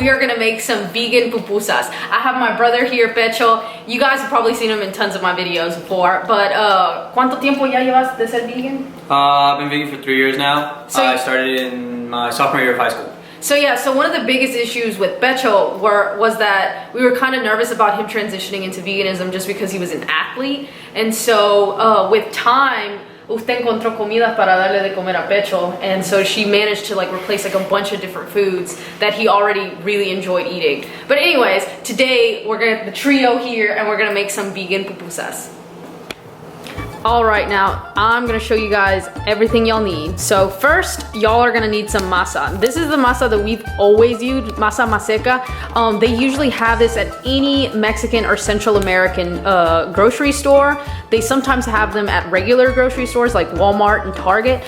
we are gonna make some vegan pupusas. I have my brother here, Pecho. You guys have probably seen him in tons of my videos before, but ¿cuánto tiempo ya llevas de ser vegan? I've been vegan for 3 years now. So I started in my sophomore year of high school. So yeah, so one of the biggest issues with Pecho was that we were kind of nervous about him transitioning into veganism just because he was an athlete. And so with time, usted encontró comida para darle de comer a Pecho, and so she managed to like replace like a bunch of different foods that he already really enjoyed eating. But anyways, today we're gonna the trio here, and we're gonna make some vegan pupusas. All right, now I'm gonna show you guys everything y'all need. So first, y'all are gonna need some masa. This is the masa that we've always used, masa maseca. They usually have this at any Mexican or Central American grocery store. They sometimes have them at regular grocery stores like Walmart and Target.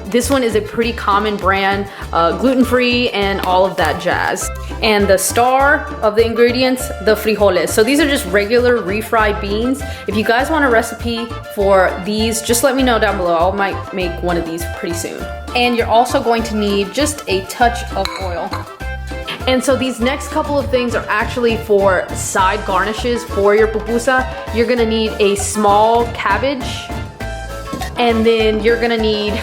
This one is a pretty common brand, gluten-free and all of that jazz. And the star of the ingredients, the frijoles. So these are just regular refried beans. If you guys want a recipe for these, just let me know down below. I might make one of these pretty soon. And you're also going to need just a touch of oil. And so these next couple of things are actually for side garnishes for your pupusa. You're gonna need a small cabbage, and then you're gonna need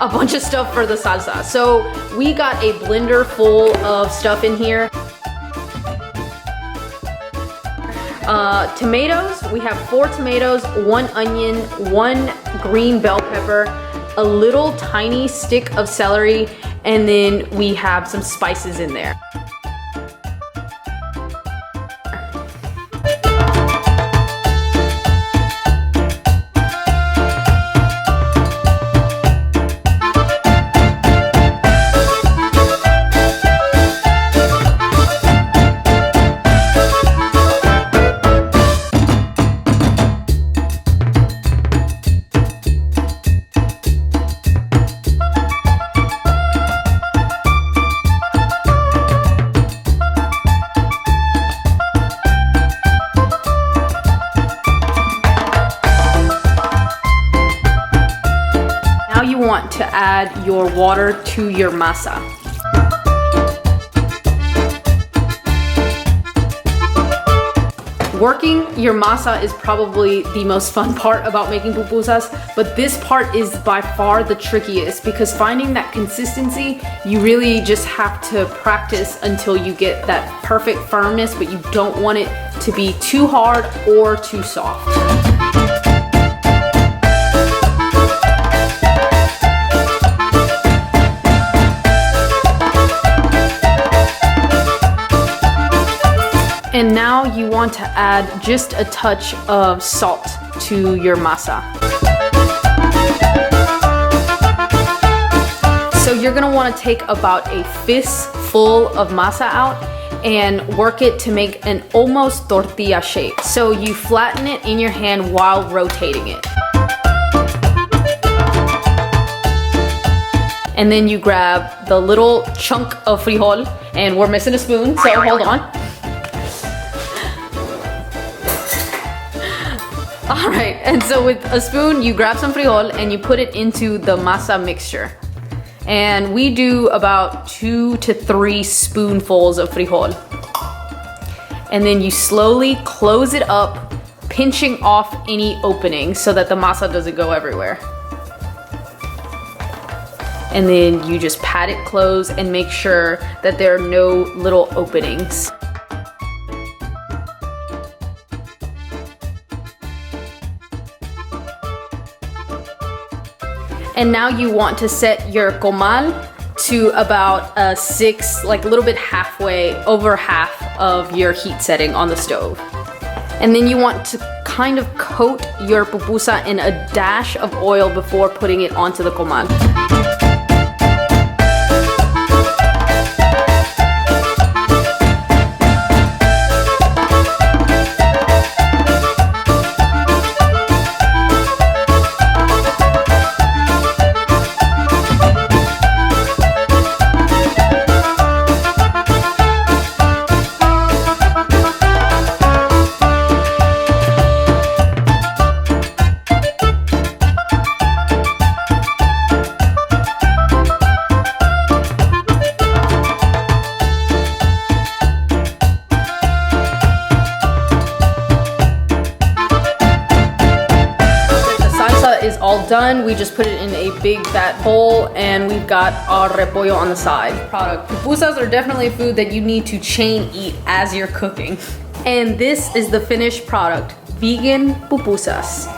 a bunch of stuff for the salsa. So we got a blender full of stuff in here. Tomatoes, we have 4 tomatoes, 1 onion, 1 green bell pepper, a little tiny stick of celery, and then we have some spices in there. Now you want to add your water to your masa. Working your masa is probably the most fun part about making pupusas, but this part is by far the trickiest because finding that consistency, you really just have to practice until you get that perfect firmness, but you don't want it to be too hard or too soft. And now you want to add just a touch of salt to your masa. So you're gonna want to take about a fist full of masa out and work it to make an almost tortilla shape. So you flatten it in your hand while rotating it. And then you grab the little chunk of frijol, and we're missing a spoon, so hold on. All right, and so with a spoon, you grab some frijol and you put it into the masa mixture. And we do about 2 to 3 spoonfuls of frijol. And then you slowly close it up, pinching off any openings so that the masa doesn't go everywhere. And then you just pat it closed and make sure that there are no little openings. And now you want to set your comal to about 6, like a little bit halfway, over half of your heat setting on the stove. And then you want to kind of coat your pupusa in a dash of oil before putting it onto the comal. done. We just put it in a big fat bowl and we've got our repollo on the side. Product. Pupusas are definitely food that you need to chain eat as you're cooking. And this is the finished product, vegan pupusas.